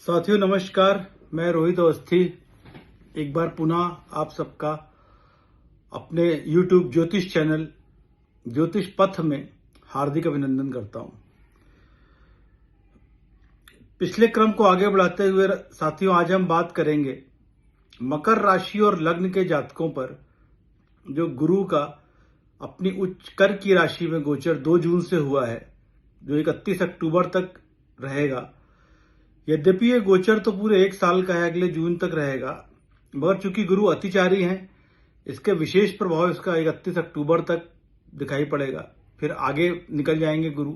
साथियों नमस्कार। मैं रोहित अवस्थी एक बार पुनः आप सबका अपने YouTube ज्योतिष चैनल ज्योतिष पथ में हार्दिक अभिनंदन करता हूं। पिछले क्रम को आगे बढ़ाते हुए साथियों आज हम बात करेंगे मकर राशि और लग्न के जातकों पर जो गुरु का अपनी उच्च कर की राशि में गोचर 2 जून से हुआ है, जो 31 अक्टूबर तक रहेगा। यद्यपि ये गोचर तो पूरे 1 साल का है, अगले जून तक रहेगा, मगर चूंकि गुरु अतिचारी हैं, इसके विशेष प्रभाव इसका 31 अक्टूबर तक दिखाई पड़ेगा। फिर आगे निकल जाएंगे गुरु,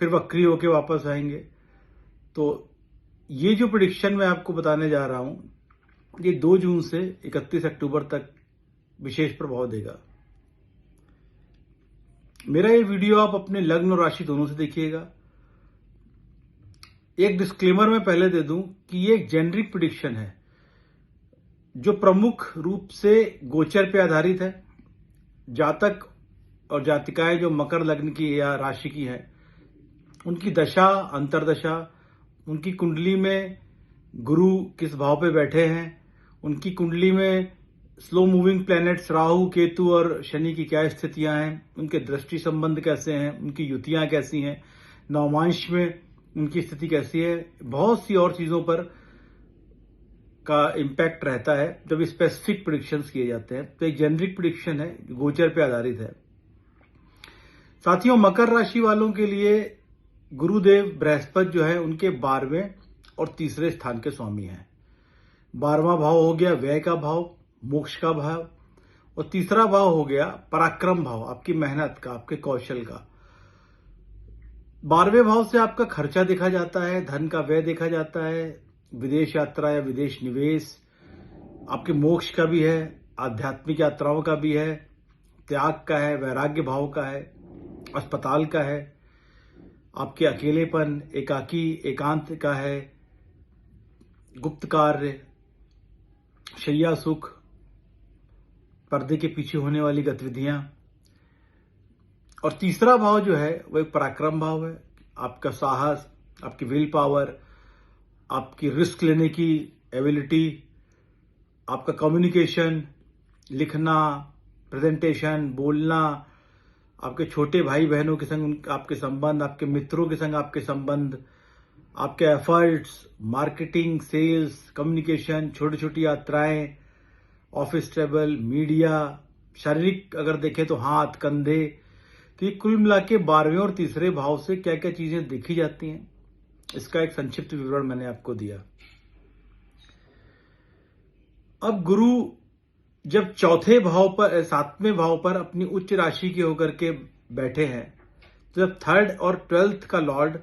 फिर वक्री होके वापस आएंगे। तो ये जो प्रेडिक्शन मैं आपको बताने जा रहा हूं, ये 2 जून से 31 अक्टूबर तक विशेष प्रभाव देगा। मेरा ये वीडियो आप अपने लग्न और राशि दोनों से देखिएगा। एक डिस्क्लेमर मैं पहले दे दूं कि ये एक जेनरिक प्रेडिक्शन है जो प्रमुख रूप से गोचर पे आधारित है। जातक और जातिकाएं जो मकर लग्न की या राशि की हैं, उनकी दशा, अंतरदशा, उनकी कुंडली में गुरु किस भाव पे बैठे हैं, उनकी कुंडली में slow moving planets Rahu, Ketu और शनि की क्या स्थितियां हैं, उनके दृष्टि संबंध कैसे हैं, उनकी युतियां कैसी हैं, नवमांश में उनकी स्थिति कैसी है, बहुत सी और चीजों पर का इम्पैक्ट रहता है जब स्पेसिफिक प्रेडिक्शंस किए जाते हैं। तो एक जेनरिक प्रेडिक्शन है, गोचर पे आधारित है। साथियों, मकर राशि वालों के लिए गुरुदेव बृहस्पति जो है उनके 12वें और 3रे स्थान के स्वामी हैं। 12वां भाव हो गया व्यय का भाव, मोक्ष का भाव, और 3रा भाव हो गया पराक्रम भाव, आपकी मेहनत का, आपके कौशल का। 12वें भाव से आपका खर्चा देखा जाता है, धन का व्यय देखा जाता है, विदेश यात्रा या विदेश निवेश, आपके मोक्ष का भी है, आध्यात्मिक यात्राओं का भी है, त्याग का है, वैराग्य भाव का है, अस्पताल का है, आपके अकेलेपन, एकाकी, एकांत का है, गुप्त कार्य, शैया सुख, पर्दे के पीछे होने वाली गतिविधियां। और 3रा भाव जो है वो एक पराक्रम भाव है। आपका साहस, आपकी विल पावर, आपकी रिस्क लेने की एबिलिटी, आपका कम्युनिकेशन, लिखना, प्रेजेंटेशन, बोलना, आपके छोटे भाई बहनों के संग आपके संबंध, आपके मित्रों के संग आपके संबंध, आपके एफर्ट्स, मार्केटिंग, सेल्स, कम्युनिकेशन, छोटी छोटी यात्राएं, ऑफिस ट्रेवल, मीडिया, शारीरिक अगर देखें तो हाथ, कंधे। तो ये कुल मिला के 12वें और 3रे भाव से क्या क्या चीजें देखी जाती हैं, इसका एक संक्षिप्त विवरण मैंने आपको दिया। अब गुरु जब 7वें भाव पर अपनी उच्च राशि के होकर के बैठे हैं, तो जब 3rd और 12th का लॉर्ड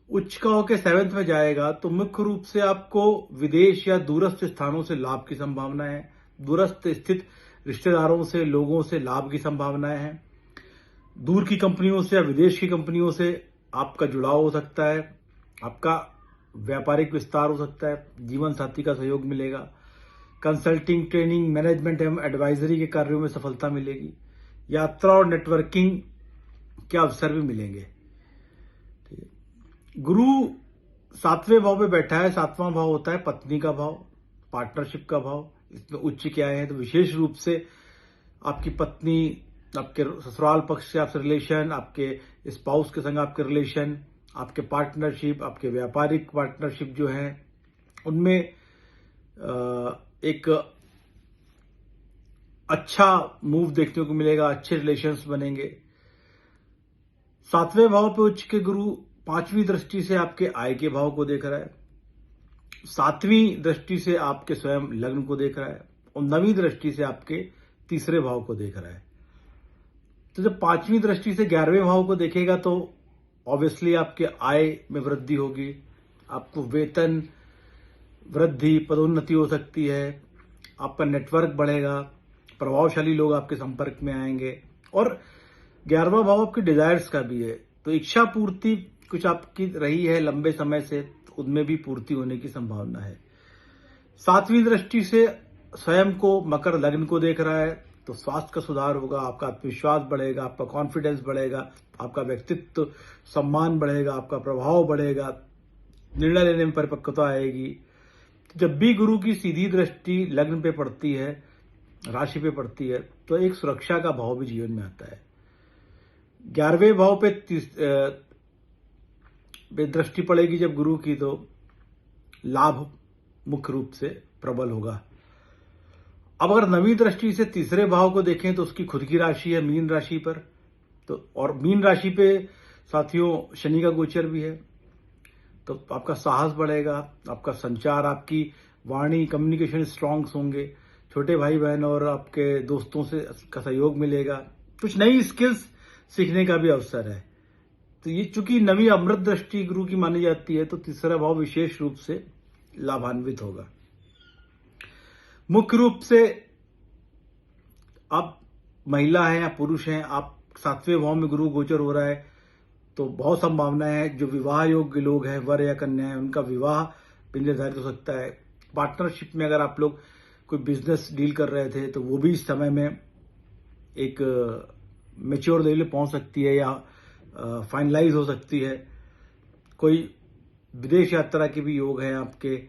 उच्च का होकर 7th में जाएगा, तो मुख्य रूप से आपको विदेश या दूरस्थ स्थानों से लाभ की संभावना है। दूरस्थ स्थित रिश्तेदारों से, लोगों से लाभ की संभावनाएं हैं। दूर की कंपनियों से या विदेश की कंपनियों से आपका जुड़ाव हो सकता है, आपका व्यापारिक विस्तार हो सकता है, जीवन साथी का सहयोग मिलेगा, कंसल्टिंग, ट्रेनिंग, मैनेजमेंट एवं एडवाइजरी के कार्यों में सफलता मिलेगी, यात्रा और नेटवर्किंग के अवसर भी मिलेंगे। ठीक है। गुरु 7वें भाव पे बैठा है। 7वां भाव होता है पत्नी का भाव, पार्टनरशिप का भाव। इसमें उच्च क्या है तो विशेष रूप से आपकी पत्नी, आपके ससुराल पक्ष से आपसे रिलेशन, आपके स्पाउस के संग आपके रिलेशन, आपके पार्टनरशिप, आपके व्यापारिक पार्टनरशिप जो हैं, उनमें एक अच्छा मूव देखने को मिलेगा, अच्छे रिलेशंस बनेंगे। 7वें भाव पे उच्च के गुरु 5वीं दृष्टि से आपके आय के भाव को देख रहा है, 7वीं दृष्टि से आपके स्वयं लग्न को देख रहा है, और 9वीं दृष्टि से आपके 3रे भाव को देख रहा है। तो जब 5वीं दृष्टि से 11वें भाव को देखेगा तो ऑब्वियसली आपके आय में वृद्धि होगी, आपको वेतन वृद्धि, पदोन्नति हो सकती है, आपका नेटवर्क बढ़ेगा, प्रभावशाली लोग आपके संपर्क में आएंगे। और 11वां भाव आपके डिजायर्स का भी है, तो इच्छा पूर्ति कुछ आपकी रही है लंबे समय से, तो उनमें भी पूर्ति होने की संभावना है। 7वीं दृष्टि से स्वयं को मकर लग्न को देख रहा है, तो स्वास्थ्य का सुधार होगा, आपका आत्मविश्वास बढ़ेगा, आपका कॉन्फिडेंस बढ़ेगा, आपका व्यक्तित्व सम्मान बढ़ेगा, आपका प्रभाव बढ़ेगा, निर्णय लेने में परिपक्वता आएगी। तो जब भी गुरु की सीधी दृष्टि लग्न पे पड़ती है, राशि पे पड़ती है, तो एक सुरक्षा का भाव भी जीवन में आता है। 11वें भाव पे दृष्टि पड़ेगी जब गुरु की, तो लाभ मुख्य रूप से प्रबल होगा। अब अगर 9वीं दृष्टि से तीसरे भाव को देखें तो उसकी खुद की राशि है मीन राशि पर, तो और मीन राशि पे साथियों शनि का गोचर भी है, तो आपका साहस बढ़ेगा, आपका संचार, आपकी वाणी, कम्युनिकेशन स्ट्रांग्स होंगे, छोटे भाई बहन और आपके दोस्तों से का सहयोग मिलेगा, कुछ नई स्किल्स सीखने का भी अवसर है। तो ये चूंकि 9वीं अमृत दृष्टि गुरु की मानी जाती है, तो तीसरा भाव विशेष रूप से लाभान्वित होगा। मुख्य रूप से आप महिला हैं या पुरुष हैं, आप 7वें भाव में गुरु गोचर हो रहा है, तो बहुत संभावना है जो विवाह योग्य लोग हैं, वर या कन्या है, उनका विवाह भी निर्धारित हो सकता है। पार्टनरशिप में अगर आप लोग कोई बिजनेस डील कर रहे थे, तो वो भी इस समय में एक मैच्योर लेवल पे पहुंच सकती है या फाइनलाइज हो सकती है। कोई विदेश यात्रा के भी योग हैं आपके।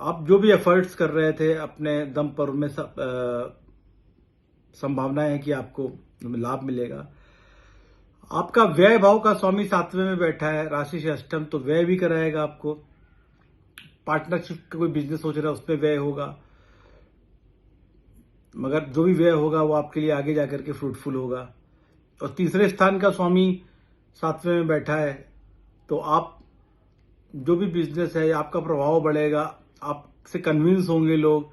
आप जो भी एफर्ट्स कर रहे थे अपने दम पर, उनमें संभावना है कि आपको लाभ मिलेगा। आपका व्यय भाव का स्वामी 7वें में बैठा है, राशि से अष्टम, तो व्यय भी कराएगा आपको। पार्टनरशिप का कोई बिजनेस सोच रहा है उसमें व्यय होगा, मगर जो भी व्यय होगा वो आपके लिए आगे जाकर के फ्रूटफुल होगा। और तीसरे स्थान का स्वामी 7वें में बैठा है, तो आप जो भी बिजनेस है आपका प्रभाव बढ़ेगा, आपसे कन्विंस होंगे लोग,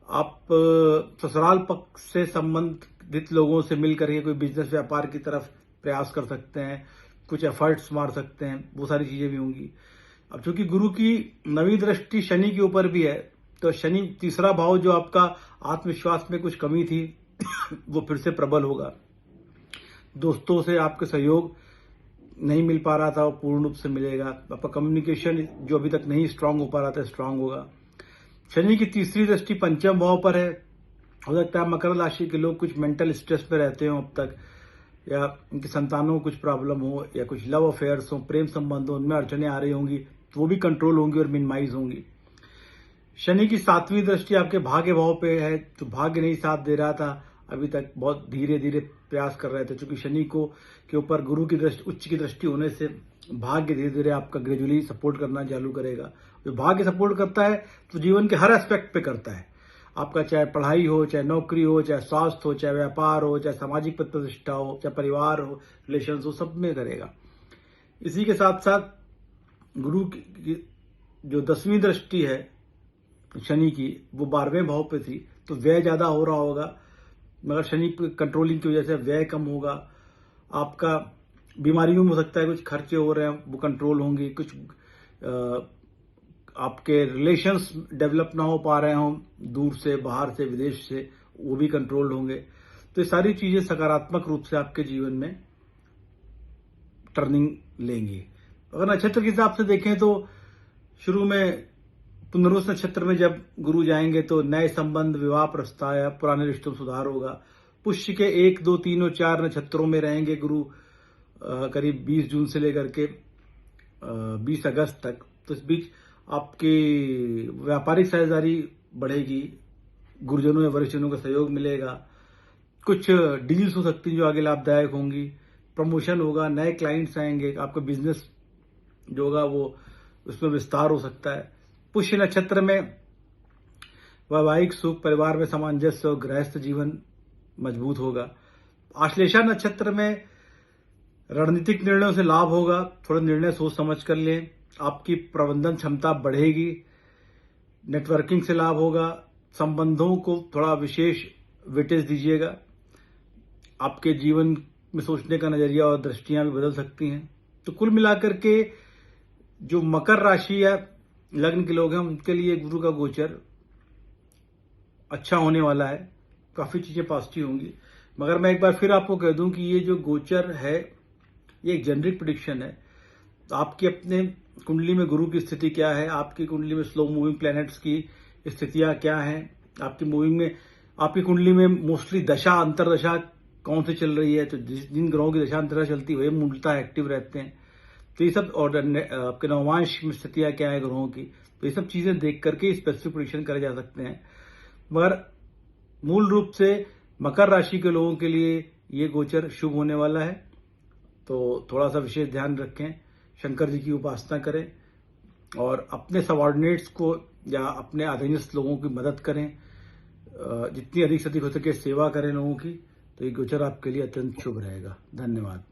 आप ससुराल पक्ष से संबंधित लोगों से मिलकर के कोई बिजनेस व्यापार की तरफ प्रयास कर सकते हैं, कुछ एफर्ट्स मार सकते हैं, वो सारी चीजें भी होंगी। अब चूंकि गुरु की 9वीं दृष्टि शनि के ऊपर भी है, तो शनि तीसरा भाव जो आपका आत्मविश्वास में कुछ कमी थी वो फिर से प्रबल होगा। दोस्तों से आपके सहयोग नहीं मिल पा रहा था वो पूर्ण रूप से मिलेगा। आपका कम्युनिकेशन जो अभी तक नहीं स्ट्रांग हो पा रहा था स्ट्रांग होगा। शनि की तीसरी दृष्टि 5वें भाव पर है। हो सकता है मकर राशि के लोग कुछ मेंटल स्ट्रेस पे रहते हो अब तक, या उनकी संतानों को कुछ प्रॉब्लम हो, या कुछ लव अफेयर्स हो, प्रेम संबंध हो, उनमें अड़चने आ रही होंगी, तो वो भी कंट्रोल होंगी और मिनिमाइज होंगी। शनि की 7वीं दृष्टि आपके भाग्य भाव पे है, तो भाग्य नहीं साथ दे रहा था अभी तक, बहुत धीरे धीरे प्रयास कर रहे थे। क्योंकि शनि को के ऊपर गुरु की दृष्टि, उच्च की दृष्टि होने से भाग्य धीरे धीरे आपका ग्रेजुअली सपोर्ट करना चालू करेगा। जो भाग्य सपोर्ट करता है तो जीवन के हर एस्पेक्ट पे करता है, आपका चाहे पढ़ाई हो, चाहे नौकरी हो, चाहे स्वास्थ्य हो, चाहे व्यापार हो, चाहे सामाजिक प्रतिष्ठा हो, चाहे परिवार हो, रिलेशन हो, सब में करेगा। इसी के साथ साथ गुरु की जो 10वीं दृष्टि है शनि की, वो 12वें भाव पे थी, तो व्यय ज्यादा हो रहा होगा, मगर शनि कंट्रोलिंग की वजह से व्यय कम होगा। आपका बीमारियों में हो सकता है कुछ खर्चे हो रहे हैं वो कंट्रोल होंगे, कुछ आपके रिलेशंस डेवलप ना हो पा रहे हों दूर से, बाहर से, विदेश से, वो भी कंट्रोल होंगे। तो ये सारी चीजें सकारात्मक रूप से आपके जीवन में टर्निंग लेंगी। अगर नक्षत्र के हिसाब से देखें तो शुरू में पुनर्वसु नक्षत्र में जब गुरु जाएंगे तो नए संबंध, विवाह प्रस्ताव या पुराने रिश्तों में सुधार होगा। पुष्य के 1, 2, 3 और 4 नक्षत्रों में रहेंगे गुरु करीब 20 जून से लेकर के 20 अगस्त तक। तो इस बीच आपकी व्यापारिक साझेदारी बढ़ेगी, गुरुजनों या वरिष्ठजनों का सहयोग मिलेगा, कुछ डील्स हो सकती हैं जो आगे लाभदायक होंगी, प्रमोशन होगा, नए क्लाइंट्स आएंगे, आपका बिजनेस जो होगा वो उसमें विस्तार हो सकता है। पुष्य नक्षत्र में वैवाहिक सुख, परिवार में सामंजस्य और गृहस्थ जीवन मजबूत होगा। आश्लेषा नक्षत्र में रणनीतिक निर्णयों से लाभ होगा, थोड़ा निर्णय सोच समझ कर लें, आपकी प्रबंधन क्षमता बढ़ेगी, नेटवर्किंग से लाभ होगा, संबंधों को थोड़ा विशेष वेटेज दीजिएगा, आपके जीवन में सोचने का नजरिया और दृष्टियां भी बदल सकती हैं। तो कुल मिलाकर के जो मकर राशि या लग्न के लोग हैं उनके लिए गुरु का गोचर अच्छा होने वाला है, काफी चीजें पॉजिटिव होंगी। मगर मैं एक बार फिर आपको कह दूं कि ये जो गोचर है ये एक जेनरिक प्रेडिक्शन है। तो आपकी अपने कुंडली में गुरु की स्थिति क्या है, आपकी कुंडली में स्लो मूविंग प्लैनेट्स की स्थितियां क्या हैं, आपकी मूविंग में, आपकी कुंडली में मोस्टली दशा अंतरदशा कौन सी चल रही है, तो जिन ग्रहों की दशा अंतरदशा चलती है वही मूलतः एक्टिव रहते हैं। तो ये सब और आपके नवांश में स्थितियां क्या है ग्रहों की, तो ये सब चीजें देख करके स्पेसिफिक प्रेडिक्शन करे जा सकते हैं। मगर मूल रूप से मकर राशि के लोगों के लिए ये गोचर शुभ होने वाला है, तो थोड़ा सा विशेष ध्यान रखें, शंकर जी की उपासना करें और अपने सबॉर्डिनेट्स को या अपने अधीनस्थ लोगों की मदद करें, जितनी अधिक से अधिक हो सके सेवा करें लोगों की, तो ये गोचर आपके लिए अत्यंत शुभ रहेगा। धन्यवाद।